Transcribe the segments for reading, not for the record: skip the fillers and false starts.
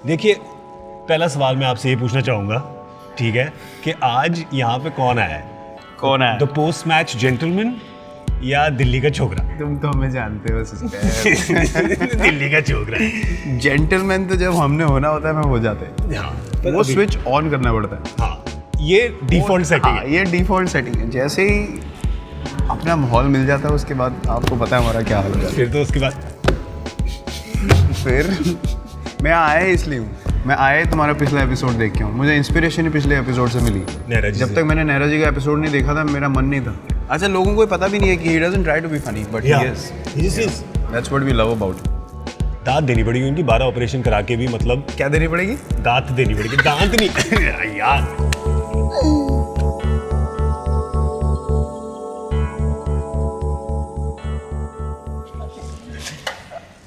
देखिए, पहला सवाल मैं आपसे ये पूछना चाहूँगा, ठीक है, कि आज यहाँ पे कौन आया है? कौन है? द पोस्ट मैच जेंटलमैन या दिल्ली का छोकरा? तुम तो हमें जानते हो सिस्टर। दिल्ली का छोकरा। जेंटलमैन तो जब हमने होना होता है, मैं हो जाते हैं। हाँ, वो स्विच ऑन करना पड़ता है। हाँ, ये डिफॉल्ट सेटिंग है। ये डिफॉल्ट सेटिंग है। जैसे ही अपना माहौल मिल जाता है, उसके बाद आपको पता है हमारा क्या हाल हो जाता फिर तो उसके बाद है। फिर मैं आया इसलिए हूँ, मैं आया तुम्हारा पिछला एपिसोड देख के हूँ। मुझे इंस्पिरेशन ही पिछले एपिसोड से मिली। नहरा जी जब से। तक मैंने नहरा जी का एपिसोड नहीं देखा था, मेरा मन नहीं था। अच्छा, लोगों को पता भी नहीं है कि he doesn't try to be funny, but he is. That's what we love about. दांत देनी पड़ेगी उनकी, 12 ऑपरेशन करा के भी, मतलब क्या देनी पड़ेगी? दांत देनी पड़ेगी, दांत नहीं यार।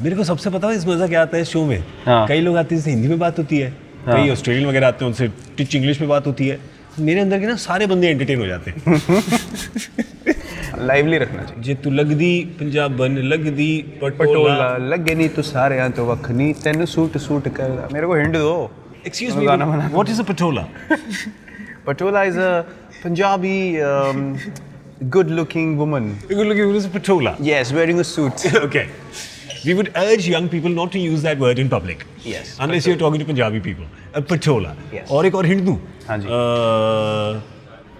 मेरे को सबसे पता है इस मजा क्या आता है इस शो में। हाँ। कई लोग आते हैं जिससे हिंदी में बात होती है, हाँ। कई ऑस्ट्रेलियन वगैरह आते हैं उनसे टिच इंग्लिश में बात होती है। मेरे अंदर के ना सारे बंदे एंटरटेन हो जाते हैं। लाइवली रखना चाहिए। जे तू लगदी पंजाबन लगदी पटोला पटोला। लगे नहीं तो सारे यहाँ तो वखनी तेन सूट सूट कर। मेरे को हिंट दो। एक्सक्यूज मैं मी, गाना बना। What is a Patola? Patola is a Punjabi good looking woman. Good looking is a patola. Yes, wearing a suit. Okay. We would urge young people not to use that word in public. Yes. Unless you're talking to Punjabi people. A patola. Yes. और एक और hint दूं? हाँ जी।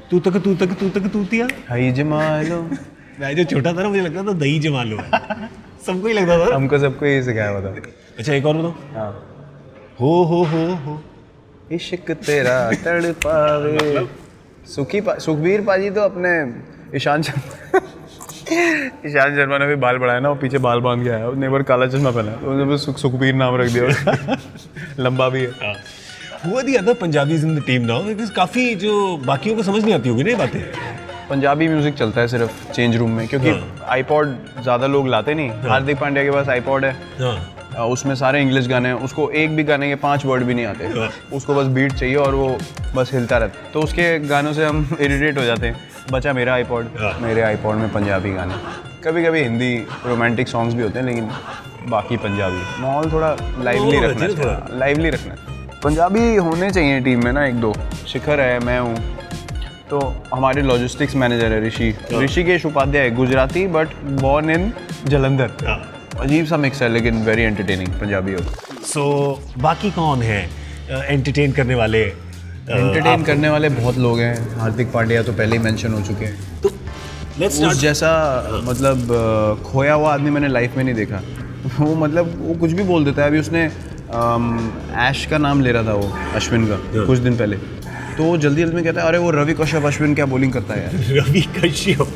तू तक तूतिया। हाय जमालो। मैं जो छोटा था ना, मुझे लगता था दही जमा लो है। सबको ही लगता था। हमको सबको यही सिखाया हुआ था। अच्छा, एक और बताओ। हाँ। हो। इश्क तेरा तड़पावे। सुखबीर पाजी तो अपने ईशान शर्मा ने भी बाल बढ़ाया ना, वो पीछे बाल बांध के आया, उसने एक बार काला चश्मा पहना, तो उन्होंने सुखबीर नाम रख दिया उसका। लंबा भी है। Who are the other Punjabis in the team now? Because काफी जो बाकियों को समझ नहीं आती होगी ना ये बातें। पंजाबी म्यूजिक चलता है सिर्फ चेंज रूम में, क्योंकि आईपॉड ज़्यादा लोग लाते नहीं। हार्दिक पांड्या के पास आईपॉड है, उसमें सारे इंग्लिश गाने हैं, उसको एक भी गाने के 5 वर्ड भी नहीं आते, उसको बस बीट चाहिए और वो बस हिलता रहता। तो उसके गानों से हम इरिटेट हो जाते हैं। बचा मेरा आईपॉड, मेरे आईपॉड में पंजाबी गाने, कभी कभी हिंदी रोमांटिक सॉन्ग्स भी होते हैं, लेकिन बाकी पंजाबी। माहौल थोड़ा लाइवली रखना चाहिए, लाइवली रखना। पंजाबी होने चाहिए टीम में ना, 1-2। शिखर है, मैं हूँ, तो हमारे लॉजिस्टिक्स मैनेजर है Rishikesh Upadhyay, Gujarati but born in Jalandhar. अजीब सा मिक्स है, लेकिन वेरी एंटरटेनिंग पंजाबी होगा। सो बाकी कौन है एंटरटेन करने वाले? एंटरटेन करने वाले बहुत लोग हैं। हार्दिक पांड्या तो पहले ही मेंशन हो चुके हैं। तो लेट्स उस जैसा मतलब खोया हुआ आदमी मैंने लाइफ में नहीं देखा। वो मतलब वो कुछ भी बोल देता है। अभी उसने ऐश का नाम ले रहा था, वो अश्विन का, कुछ दिन पहले, तो वो जल्दी में कहता है, अरे वो रवि कश्यप अश्विन क्या बॉलिंग करता है यार। रवि कश्यप।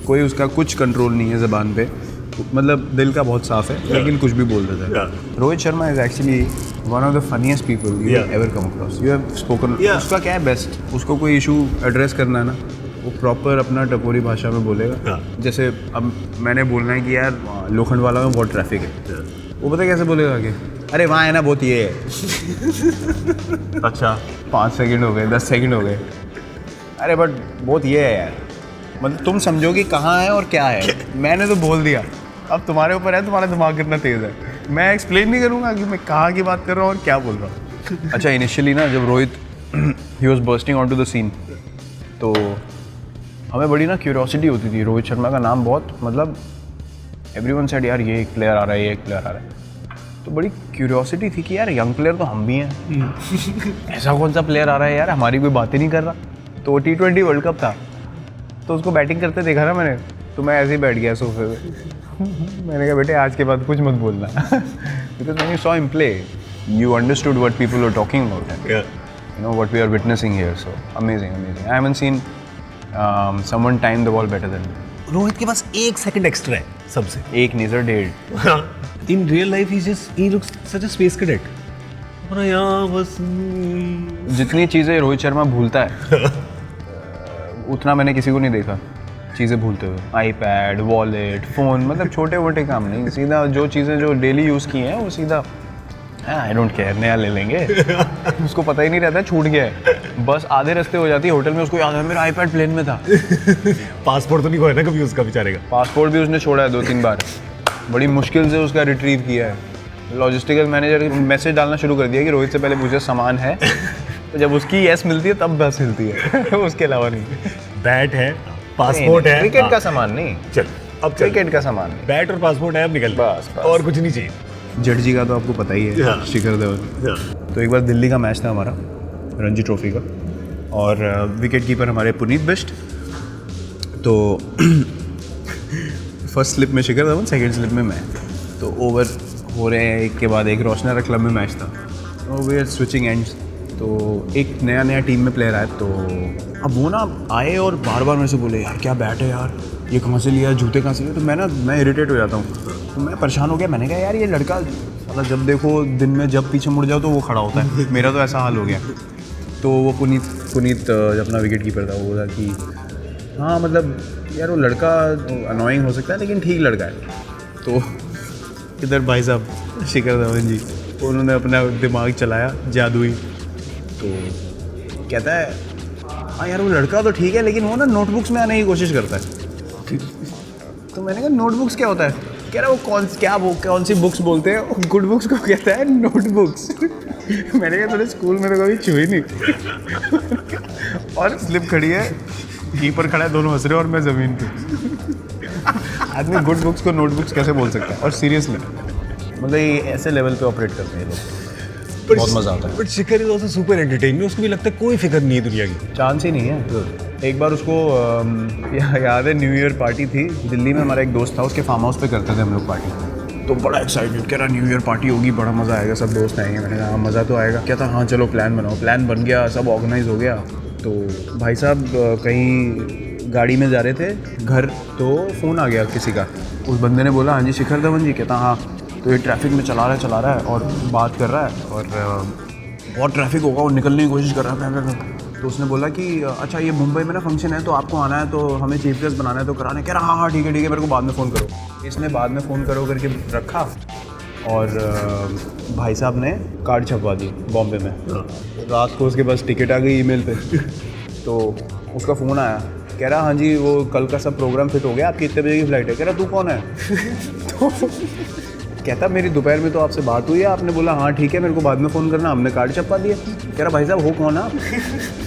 कोई उसका कुछ कंट्रोल नहीं है ज़बान पे, मतलब दिल का बहुत साफ है, लेकिन कुछ भी बोल देता है। Rohit Sharma is actually one of the funniest people you ever come across. You have spoken. उसका क्या है बेस्ट, उसको कोई इशू एड्रेस करना है ना, वो प्रॉपर अपना टपोरी भाषा में बोलेगा। जैसे अब मैंने बोलना है कि यार लोखंडवाला में बहुत ट्रैफिक है, वो पता कैसे बोलेगा कि अरे वहाँ है ना बहुत ये है। अच्छा 5 सेकंड हो गए, 10 सेकंड हो गए, अरे बट बहुत ये है यार, मतलब तुम समझो कि कहाँ है और क्या है। मैंने तो बोल दिया, अब तुम्हारे ऊपर है, तुम्हारा दिमाग कितना तेज़ है। मैं एक्सप्लेन नहीं करूँगा कि मैं कहाँ की बात कर रहा हूँ और क्या बोल रहा हूँ। अच्छा, इनिशियली ना जब Rohit he was bursting on to the scene, तो हमें बड़ी ना क्यूरियोसिटी होती थी। रोहित शर्मा का नाम बहुत, मतलब एवरीवन सेड यार ये एक प्लेयर आ रहा है, ये एक प्लेयर आ रहा है, तो बड़ी क्यूरियोसिटी थी कि यार यंग प्लेयर तो हम भी हैं, ऐसा कौन सा प्लेयर आ रहा है यार, हमारी कोई बात ही नहीं कर रहा। तो T20 वर्ल्ड कप था, तो उसको बैटिंग करते देखा ना मैंने, तो मैं ऐसे ही बैठ गया सोफे पे। मैंने कहा बेटे आज के बाद कुछ मत बोलना। Because when you saw him play you understood what people were talking about and you know what we are witnessing here. So amazing. I haven't seen someone time the ball better than me. Rohit के पास 1 second extra है सबसे। एक नहीं sir, 1.5। In real life he looks such a space cadet. जितनी चीज़ें रोहित शर्मा भूलता है उतना मैंने किसी को नहीं देखा चीज़ें भूलते हुए। आईपैड, वॉलेट, फ़ोन, मतलब छोटे मोटे काम नहीं, सीधा जो चीज़ें जो डेली यूज़ की हैं वो सीधा आई डोंट केयर, नया ले लेंगे। उसको पता ही नहीं रहता छूट गया है, बस आधे रास्ते हो जाती है होटल में, उसको याद है मेरा आईपैड प्लेन में था। पासपोर्ट तो नहीं खोया ना कभी उसका बेचारे का? पासपोर्ट भी उसने छोड़ा है 2-3 बार, बड़ी मुश्किल से उसका रिट्रीव किया है। लॉजिस्टिकल मैनेजर मैसेज डालना शुरू कर दिया कि रोहित से पहले पूछे सामान है। तो जब उसकी यस मिलती है तब बस हिलती है। उसके अलावा नहीं। बैट है, पासपोर्ट है। क्रिकेट का सामान नहीं, चल अब चल। क्रिकेट का सामान नहीं, बैट और पासपोर्ट है, अब निकल। बस। और कुछ नहीं चाहिए। जडेजा का तो आपको पता ही है, हाँ। शिखर धवन। तो एक बार दिल्ली का मैच था हमारा, रणजी ट्रॉफी का, और विकेट कीपर हमारे पुनीत बिष्ट। तो फर्स्ट स्लिप में शिखर धवन, सेकंड स्लिप में मैं। तो ओवर हो रहे हैं एक के बाद एक। रोशनारा क्लब में मैच था, तो वी आर स्विचिंग एंड्स। तो एक नया टीम में प्लेयर आया, तो अब वो ना आए और बार बार मेरे से बोले यार क्या बैट है यार, ये कहाँ से लिया, जूते कहाँ से लिए। तो मैं इरिटेट हो जाता हूँ, तो मैं परेशान हो गया। मैंने कहा यार ये लड़का साला जब देखो दिन में जब पीछे मुड़ जाओ तो वो खड़ा होता है। मेरा तो ऐसा हाल हो गया। तो वो पुनीत जब अपना विकेट कीपर था, वो बोला कि हाँ मतलब यार वो लड़का अनोइंग हो सकता है लेकिन ठीक लड़का है। तो इधर भाई साहब शिखर धवन जी, उन्होंने अपना दिमाग चलाया जादुई। तो कहता है हाँ यार वो लड़का तो ठीक है लेकिन वो ना नोटबुक्स में आने की कोशिश करता है। तो मैंने कहा नोटबुक्स क्या होता है? कह रहा वो कौन सी बुक्स बोलते हैं? गुड बुक्स को कहता है नोटबुक्स। मैंने कहा थोड़े स्कूल में तो कभी छुई नहीं। और स्लिप खड़ी है, कीपर खड़ा है, दोनों हंस रहे हैं और मैं ज़मीन पे। आदमी गुड बुक्स को नोटबुक्स कैसे बोल सकता है? और सीरियसली मतलब ये ऐसे लेवल पे ऑपरेट करते हैं लोग। बहुत मज़ा आता है। But Shikhar is also super entertaining. उसको भी लगता है कोई फिक्र नहीं है दुनिया की। चांस ही नहीं है। एक बार उसको याद है, न्यू ईयर पार्टी थी दिल्ली में। हमारा एक दोस्त था, उसके फार्म हाउस पे करते थे हम लोग पार्टी। तो बड़ा एक्साइटेड, कह रहा न्यू ईयर पार्टी होगी, बड़ा मज़ा आएगा, सब दोस्त आएंगे। मैंने कहा हाँ मज़ा तो आएगा। क्या था, हाँ चलो प्लान बनाओ। प्लान बन गया, सब ऑर्गेनाइज हो गया। तो भाई साहब कहीं गाड़ी में जा रहे थे घर, तो फ़ोन आ गया किसी का। उस बंदे ने बोला हाँ जी शिखर धवन जी। कहता हाँ। तो ये ट्रैफिक में चला रहा है और बात कर रहा है, और बहुत ट्रैफिक होगा और निकलने की कोशिश कर रहा है। तो उसने बोला कि अच्छा ये मुंबई में ना फंक्शन है, तो आपको आना है, तो हमें चीफ गेस्ट बनाना है, तो कराने। कह रहा हाँ ठीक है मेरे को बाद में फ़ोन करो। इसने बाद में फ़ोन करो करके रखा, और भाई साहब ने कार्ड छपवा दी बॉम्बे में। रात को उसके पास टिकट आ गई ईमेल पे। तो उसका फ़ोन आया, कह रहा हाँ जी वो कल का सब प्रोग्राम फिट हो गया, आपकी इतने बजे की फ़्लाइट है। कह रहा तू कौन है? तो कहता मेरी दोपहर में तो आपसे बात हुई है, आपने बोला हाँ ठीक है मेरे को बाद में फ़ोन करना, हमने कार्ड छपवा दिया। कह रहा भाई साहब हो कौन आप?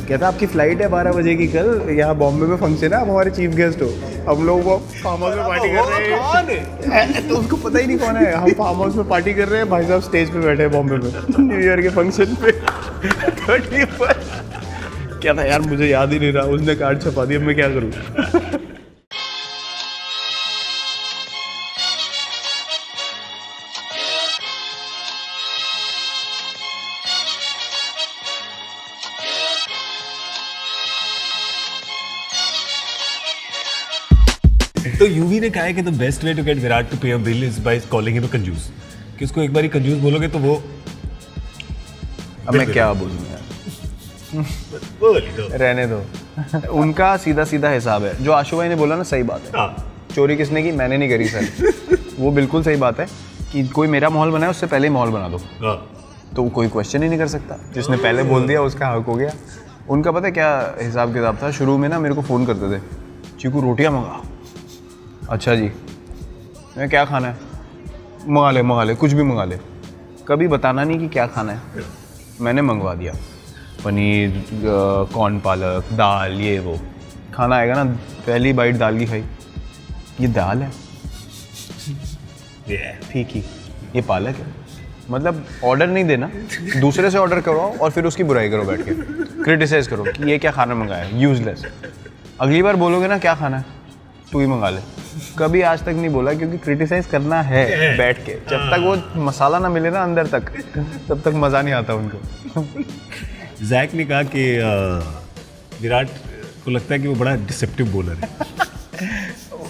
कहता आपकी फ़्लाइट है 12 बजे की कल, यहाँ बॉम्बे में फंक्शन है, आप हमारे चीफ गेस्ट हो। हम लोग वो फार्म हाउस में पार्टी कर रहे हैं। तो उसको पता ही नहीं कौन है। हम फार्म हाउस में पार्टी कर रहे हैं, भाई साहब स्टेज पे बैठे हैं बॉम्बे में न्यू ईयर के फंक्शन पे। 31 क्या था यार, मुझे याद ही नहीं रहा। उसने कार्ड छपा दिया, मैं क्या करूँ? तो यूवी ने कहा है कि the best way to get Virat to pay a bill is by calling him a कंजूस। कि उसको एक बार कंजूस बोलोगे तो वो अब मैं क्या बोलूँ यार, रहने दो। उनका सीधा सीधा हिसाब है। जो आशु भाई ने बोला ना सही बात है। हाँ। चोरी किसने की? मैंने नहीं करी सर। वो बिल्कुल सही बात है कि कोई मेरा माहौल बनाए उससे पहले ही माहौल बना दो, हाँ। तो कोई क्वेश्चन ही नहीं कर सकता। जिसने पहले बोल दिया उसका हक हो गया। उनका पता है क्या हिसाब किताब था? शुरू में ना मेरे को फ़ोन करते थे, चीकू रोटियाँ मंगा। अच्छा जी, मैं क्या खाना है? मंगा ले कुछ भी मंगा ले। कभी बताना नहीं कि क्या खाना है। मैंने मंगवा दिया, पनीर, कॉर्न पालक, दाल, ये वो। खाना आएगा ना, पहली बाइट दाल की खाई, ये दाल है फीकी, ये पालक है। मतलब ऑर्डर नहीं देना, दूसरे से ऑर्डर करवाओ और फिर उसकी बुराई करो बैठ के, क्रिटिसाइज करो कि ये क्या खाना मंगाया, यूजलेस। अगली बार बोलोगे ना क्या खाना है, तू ही मंगा ले। कभी आज तक नहीं बोला, क्योंकि क्रिटिसाइज करना है बैठ के। जब तक वो मसाला ना मिले ना अंदर तक, तब तक मज़ा नहीं आता उनको। जैक ने कहा कि विराट को लगता है कि वो बड़ा डिसेप्टिव बॉलर है।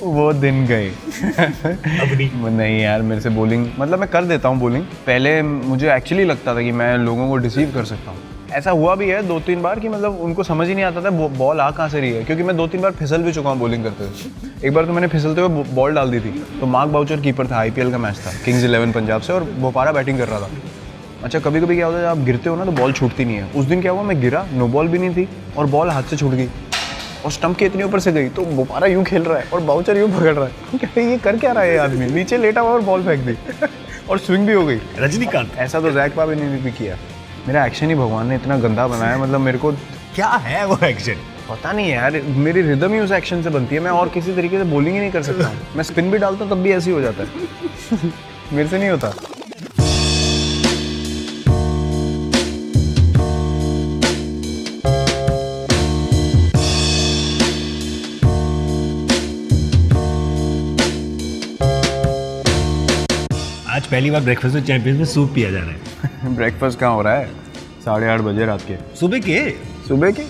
वो दिन गए। अब नहीं यार, मेरे से बॉलिंग मतलब मैं कर देता हूँ बॉलिंग। पहले मुझे एक्चुअली लगता था कि मैं लोगों को डिसीव कर सकता हूँ। ऐसा हुआ भी है 2-3 बार कि मतलब उनको समझ ही नहीं आता था बॉल आ कहाँ से रही है, क्योंकि मैं 2-3 बार फिसल भी चुका हूँ बॉलिंग करते हुए। एक बार तो मैंने फिसलते हुए बॉल डाल दी थी। तो मार्क बाउचर कीपर था, IPL का मैच था, किंग्स 11 पंजाब से, और बोपारा बैटिंग कर रहा था। अच्छा कभी कभी क्या होता है, जब आप गिरते हो ना तो बॉल छूटती नहीं है। उस दिन क्या हुआ, मैं गिरा, नो बॉल भी नहीं थी और बॉल हाथ से छूट गई और स्टंप के इतने ऊपर से गई। तो बोपारा यूँ खेल रहा है और बाउचर यूँ पकड़ रहा है। ये कर क्या रहा है ये आदमी? नीचे लेटा हुआ और बॉल फेंक दी। और स्विंग भी हो गई। रजनीकांत। ऐसा तो जैक पाबी ने भी किया। मेरा एक्शन ही भगवान ने इतना गंदा बनाया, मतलब मेरे को क्या है वो एक्शन? पता नहीं है यार, मेरी रिदम ही उस एक्शन से बनती है। मैं और किसी तरीके से बॉलिंग ही नहीं कर सकता हूँ। मैं स्पिन भी डालता हूँ तब भी ऐसे ही हो जाता है। मेरे से नहीं होता। आज पहली बार ब्रेकफास्ट में चैंपियंस में सूप पिया जा रहा है। ब्रेकफास्ट कहाँ हो रहा है? 8:30 बजे रात के। सुबह के? सुबह की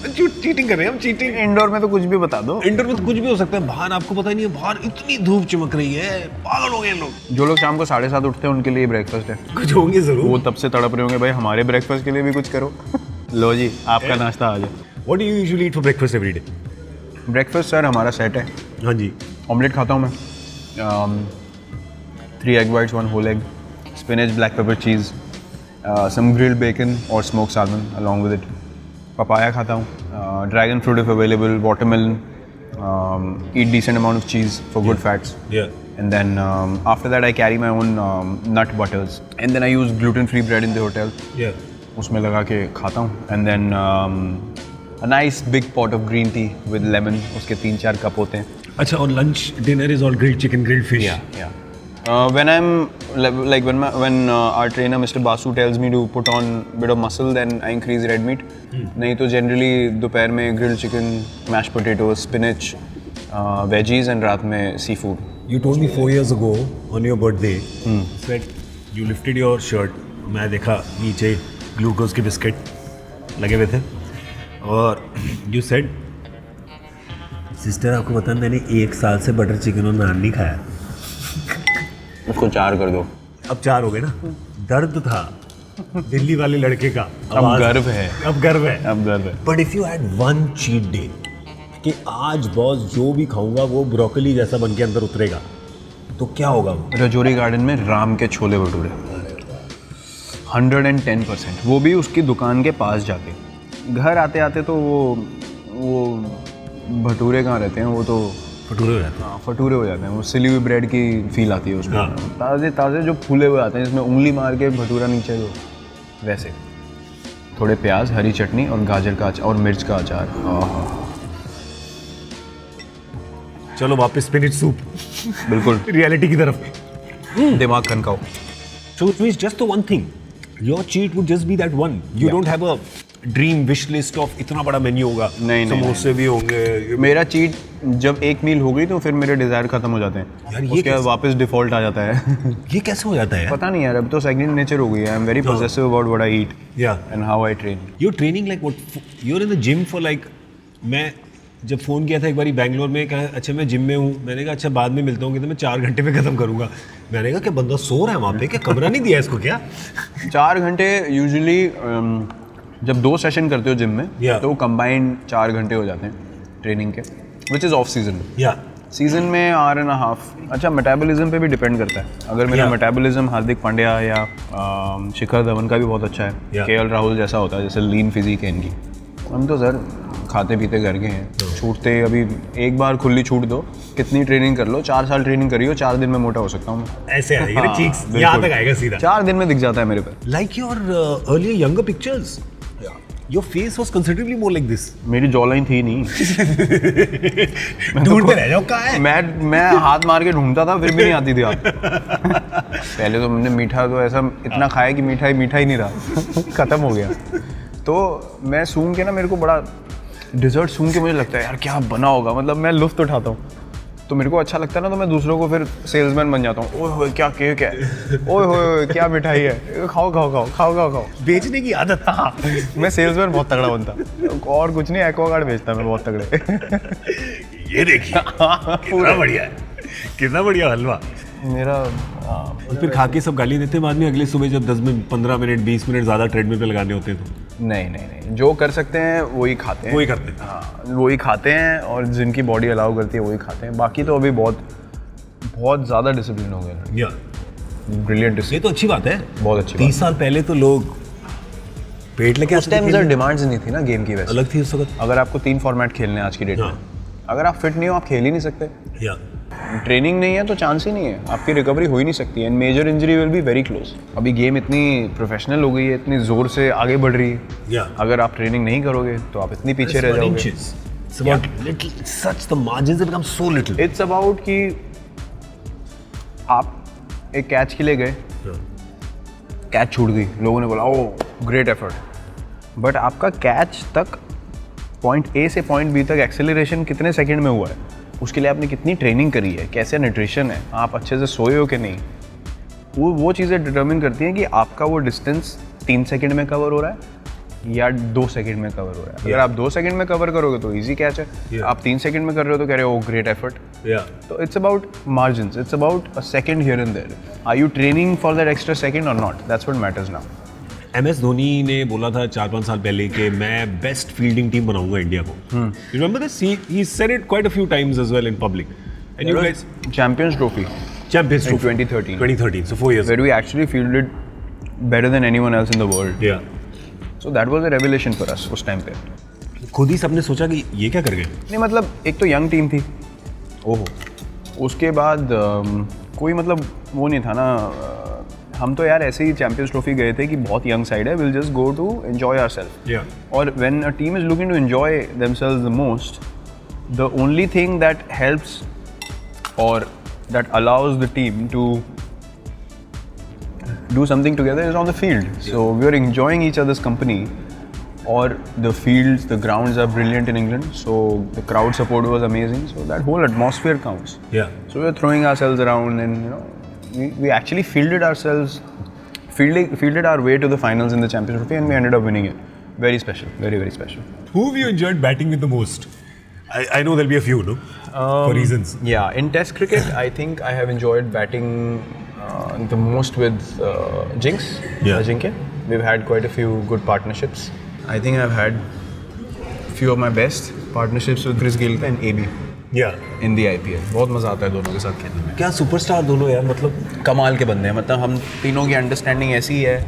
चीटिंग कर रहे हैं हम, चीटिंग। इंडोर में तो कुछ भी बता दो। इंडोर में तो कुछ भी हो सकता है, बाहर आपको पता नहीं है, बाहर इतनी धूप चमक रही है, पागल हो गए लोग। जो लोग शाम को 7:30 उठते हैं उनके लिए ब्रेकफास्ट है। कुछ होंगे जरूर। वो तब से तड़प रहे होंगे, भाई हमारे ब्रेकफास्ट के लिए भी कुछ करो। लो जी, आपका नाश्ता आ जाए। What do you usually eat for breakfast every day? Breakfast sir हमारा सेट है। हाँ जी। ऑमलेट खाता हूँ मैं, 3 egg whites, 1 whole egg, spinach, black pepper cheese, some grilled bacon or smoked salmon along with it. Papaya खाता हूँ, dragon fruit if available, watermelon, eat decent amount of cheese for good fats. Yeah. And then after that I carry my own nut butters. And then I use gluten-free bread in the hotel. Yeah. उसमें लगा के खाता हूँ. And then a nice big pot of green tea with lemon. उसके 3-4 cup होते हैं. अच्छा, और lunch dinner is all grilled chicken, grilled fish. Yeah. When I'm like when our trainer Mr. Basu tells me to put on bit of muscle, then I increase red meat. नहीं तो generally दोपहर में grilled chicken, mashed potatoes, spinach, veggies and रात में seafood. You told me 4 years ago on your birthday, said you lifted your shirt. मैं देखा नीचे glucose के बिस्किट लगे हुए थे और you said, सिस्टर आपको पता है मैंने 1 साल से बटर चिकन और नान नहीं खाया। उसको 4 कर दो। अब 4 हो गए ना। दर्द था दिल्ली वाले लड़के का, अब गर्व है। अब गर्व है। अब गर्व है। But if you had one cheat day कि आज बॉस जो भी खाऊंगा वो ब्रोकली जैसा बन के अंदर उतरेगा, तो क्या होगा वो? रजौरी गार्डन में राम के छोले भटूरे 110%। वो भी उसकी दुकान के पास जाके। घर आते आते तो वो भटूरे कहाँ रहते हैं, वो तो भटूरे हो जाते हैं। हाँ, भटूरे हो जाते हैं। वो सिली हुई ब्रेड की फील आती है उसमें। हाँ। ताज़े ताज़े जो फूले हुए आते हैं जिसमें उंगली मार के भटूरा नीचे हो, वैसे थोड़े प्याज, हरी चटनी और गाजर का अचार और मिर्च का अचार। चलो वापस स्पिनिच सूप, बिल्कुल रियलिटी की तरफ। दिमाग खनकाओ। So it means just the one thing. Your cheat would just be that one. You Yeah. don't have a dream wish list of इतना बड़ा मेन्यू होगा। नहीं, समोसे भी होंगे। मेरा चीट जब एक मील हो गई तो फिर मेरे डिज़ायर खत्म हो जाते हैं। यार, ये उसके बाद कैसे? वापस डिफ़ॉल्ट आ जाता है। ये कैसे हो जाता है यार? पता नहीं यार, अब तो सेकंड नेचर हो गई है। I am very possessive about what I eat Yeah. And how I train. You're training like what? You're in the gym for like, मैं जब फ़ोन किया था एक बारी बैंगलोर में, कहा अच्छा मैं जिम में हूँ, मैंने कहा अच्छा बाद में मिलता हूँ, कि तो मैं 4 घंटे में ख़त्म करूँगा। मैंने कहा क्या बंदा सो रहा है वहाँ पे, क्या कमरा नहीं दिया इसको क्या? 4 घंटे यूजुअली जब 2 सेशन करते हो जिम में Yeah. तो कंबाइंड 4 घंटे हो जाते हैं ट्रेनिंग के, विच इज़ ऑफ सीजन। या सीजन में 1.5 अच्छा मेटाबॉलिज्म पे भी डिपेंड करता है। अगर मेरा Yeah. मेटाबॉलिज्म हार्दिक पांड्या या शिखर धवन का भी बहुत अच्छा है, Yeah. KL राहुल जैसा होता है, जैसे लीन फिजिक है इनकी। हम तो सर खाते पीते घर के हैं, छूटते अभी एक बार खुली छूट दो, कितनी ट्रेनिंग कर लो, 4 साल ट्रेनिंग करी हो, 4 दिन में मोटा हो सकता हूँ मैं। ऐसे आएगा ना हाँ, चीक्स, बिल्कुल। यहाँ तक आएगा सीधा। 4 दिन में दिख जाता है मेरे पे। Like your earlier younger pictures, your face was considerably more like this. मेरी जॉलाइन थी नहीं। ढूंढते रह जाओ कहाँ है? मैं हाथ मार के ढूंढता था, फिर भी नहीं आती थी आप। पहले तो मैंने मीठा तो ऐसा इतना खाया कि मीठा ही नहीं रहा, खत्म हो गया। तो मैं सूंघ के ना, मेरे को बड़ा डिज़र्ट सूंघ के मुझे लगता है यार क्या बना होगा, मतलब मैं लुत्फ़ उठाता हूँ, तो मेरे को अच्छा लगता है ना, तो मैं दूसरों को फिर सेल्समैन बन जाता हूँ। ओए होए क्या केक है, ओए होए क्या मिठाई है, खाओ। बेचने की आदत। हाँ, मैं सेल्समैन बहुत तगड़ा बनता, और कुछ नहीं, एक्वागार्ड बेचता मैं बहुत तगड़े। ये देखिए कितना बढ़िया है, कितना बढ़िया हलवा। मेरा और फिर खा के सब गाली देते हैं बाद में, अगले सुबह जब 15 मिनट 20 मिनट ज़्यादा ट्रेडमिल पे लगाने होते हैं तो? नहीं, जो कर सकते हैं वही खाते हैं। वही करते हैं। हाँ, वही खाते हैं, और जिनकी बॉडी अलाउ करती है वही खाते हैं। बाकी तो अभी बहुत ज़्यादा डिसिप्लिन हो गया। या ब्रिलियंट डिसिप्लिन। ये तो अच्छी बात है। बहुत अच्छी 30 साल पहले तो लोग पेट लेके उस टाइम सर डिमांड्स नहीं थी ना गेम की, वैसे अलग थी उस वक्त। अगर आपको 3 फॉर्मेट खेलने हैं आज की डेट में, अगर आप फिट नहीं हो आप खेल ही नहीं सकते। या ट्रेनिंग नहीं है तो चांस ही नहीं है, आपकी रिकवरी हो ही नहीं सकती, and major injury will be very close. अभी गेम इतनी प्रोफेशनल हो गई है, इतनी ज़ोर से आगे बढ़ रही है, Yeah. अगर आप ट्रेनिंग नहीं करोगे तो आप इतनी पीछे रह जाओगे। It's about little, such the margins have become so little. It's about कि आप एक कैच के लिए गए, कैच छूट गई, लोगों ने बोला ओ ग्रेट एफर्ट, बट आपका कैच तक पॉइंट ए से पॉइंट बी तक एक्सेलरेशन कितने सेकंड में हुआ है, उसके लिए आपने कितनी ट्रेनिंग करी है, कैसे न्यूट्रिशन है, आप अच्छे से सोए हो कि नहीं, वो चीज़ें डिटर्मिन करती हैं कि आपका वो डिस्टेंस 3 सेकंड में कवर हो रहा है या 2 सेकंड में कवर हो रहा है। अगर आप 2 सेकंड में कवर करोगे तो इजी कैच है, आप 3 सेकंड में कर रहे हो तो कह रहे हो ग्रेट एफर्ट। Yeah. तो it's about margins, it's about a second here and there, are you training for that extra second or not, that's what matters now. MS Dhoni ने बोला था 4-5 साल पहले कि मैं बेस्ट फील्डिंग टीम बनाऊंगा इंडिया को. You remember this? He said it quite a few times as well in public. And you guys, Champions Trophy Champions in Trophy 2013, 2013, so 4 years. where we actually fielded better than anyone else in the world. Yeah. So that was a revelation for us उस time पे। खुद ही सबने सोचा कि ये क्या कर गए. नहीं मतलब एक तो यंग टीम थी, ओहो, उसके बाद कोई मतलब वो नहीं था ना, हम तो यार ऐसे ही चैंपियंस ट्रॉफी गए थे कि बहुत यंग साइड है, will just go to enjoy ourselves. Yeah. और when a team is looking to enjoy themselves the most, the only thing that helps और that allows the team to do something together is on the field. So we are enjoying each other's company, or the fields, the grounds are brilliant in England, so the crowd support was amazing, so that whole atmosphere counts. Yeah. So we were throwing ourselves around, and you know, we actually fielded our way to the finals in the Champions Trophy, and we ended up winning it. Very special, very very special. Who have you enjoyed batting with the most? I know there'll be a few, no? For reasons. Yeah, in Test cricket, I think I have enjoyed batting the most with Jinx, Yeah. Ajinkya. We've had quite a few good partnerships. I think I've had few of my best partnerships with Chris Gayle and AB Yeah. in the IPL. बहुत मज़ा आता है दोनों के साथ खेलने में। क्या सुपरस्टार दोनों यार, मतलब कमाल के बंदे हैं, मतलब हम तीनों की अंडरस्टैंडिंग ऐसी ही है,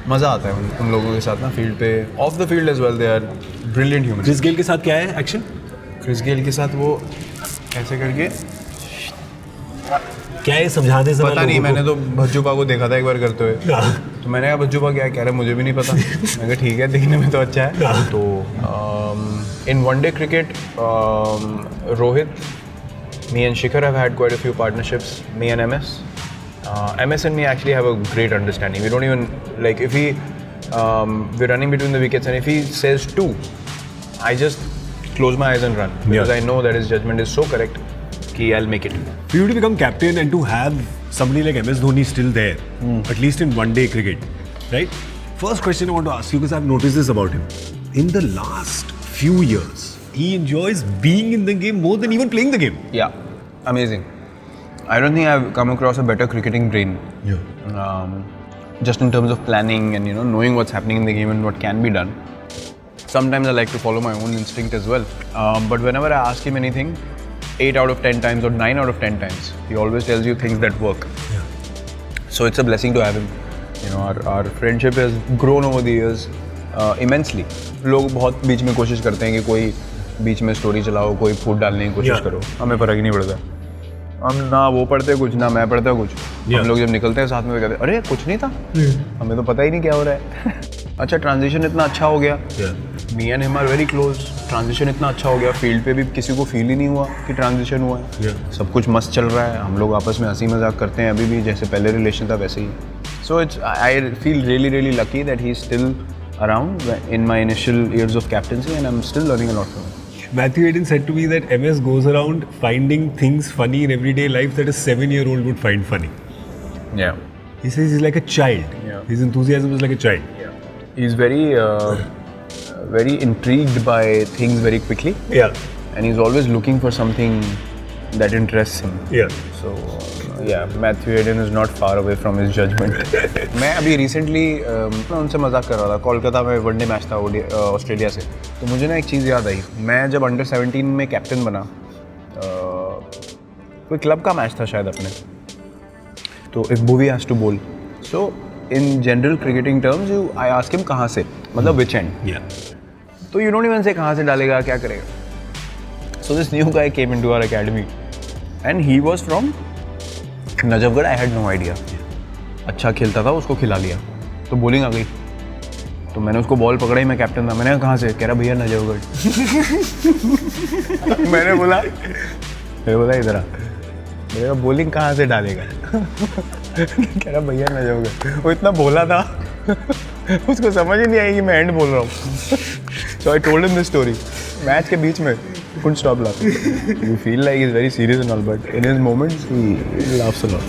मज़ा आता है उन लोगों के साथ ना फील्ड पे, off the field as well, they are brilliant human. Chris Gayle के साथ क्या है एक्शन? क्रिस गेल के साथ वो ऐसे करके, क्या है समझाने से पता नहीं, मैंने तो भज्जूपा को देखा था एक बार करते हुए, तो मैंने कहा भज्जूपा क्या है, कह रहा मुझे भी नहीं पता। मैंने कहा ठीक है, देखने में तो अच्छा है। तो इन one day cricket, Rohit, me and Shikhar have had quite a few partnerships, me and MS. MS and me actually have a great understanding. We don't even, like, if we're running between the wickets and if he says 2, I just close my eyes and run, because I know that his judgment is so correct कि I'll make it. For you to become captain and to have somebody like MS Dhoni still there, at least in one-day cricket, right? First question I want to ask you, because I've noticed this about him. In the last few years, he enjoys being in the game more than even playing the game. Yeah, amazing. I don't think I've come across a better cricketing brain. Yeah. Just in terms of planning and knowing what's happening in the game and what can be done. Sometimes I like to follow my own instinct as well. But whenever I ask him anything, 8 out of 10 times or 9 out of 10 times, he always tells you things that work. Yeah. So it's a blessing to have him. Our friendship has grown over the years immensely. लोग बहुत बीच में कोशिश करते हैं कि कोई बीच में story चलाओ, कोई फूट डालने की कोशिश करो, हमें फर्क ही नहीं पड़ता। हम ना वो पढ़ते कुछ, ना मैं पढ़ता कुछ। हम लोग जब निकलते हैं साथ में, कहते हैं अरे कुछ नहीं था, हमें तो पता ही नहीं क्या हो रहा है। अच्छा, ट्रांजिशन इतना अच्छा हो गया, me and him are very close, transition इतना अच्छा हो गया, फील्ड पे भी किसी को फील ही नहीं हुआ कि ट्रांजिशन हुआ है। सब कुछ मस्त चल रहा है, हम लोग आपस में हंसी मजाक करते हैं अभी भी, जैसे पहले रिलेशन था वैसे ही। So it's, I feel really really lucky that he is still around in my initial years of captaincy, and I'm still learning a lot from him. Matthew Hayden said to me that MS goes around finding things funny in everyday life that a 7-year-old would find funny. Yeah. He says he's like a child. Yeah. His enthusiasm is like a child. Yeah. He's very, very intrigued by things very quickly. Yeah. And he's always looking for something that interests him. Yeah. So, yeah, Matthew Hayden is not far away from his judgment. मैं अभी recently मैं उनसे मजाक कर रहा था, कोलकाता में one day match था ऑस्ट्रेलिया से, तो मुझे ना एक चीज़ याद आई। मैं जब अंडर 17 में कैप्टन बना, कोई क्लब का मैच था शायद अपने, तो एक movie has to bowl, so in general cricketing terms I ask him कहाँ से, मतलब विच एंड। तो यू डोंट इवन से कहाँ से डालेगा, क्या करेगा। So this new guy came into our academy and he was from Najafgarh. I had no idea. अच्छा खेलता था, उसको खिला लिया तो बॉलिंग आ गई. तो मैंने उसको बॉल पकड़ाई, मैं कैप्टन था. मैंने कहा कहाँ से? कह रहा भैया नजफगढ़. मैंने बोला इधर आ. मैंने कहा बॉलिंग कहाँ से डालेगा? कह रहा भैया नजफगढ़. वो इतना बोला था उसको समझ ही नहीं आई कि मैं एंड बोल रहा हूँ. So I told him this story. Match के बीच में couldn't stop laughing. You feel like he's very serious and all, but in his moments he laughs a lot.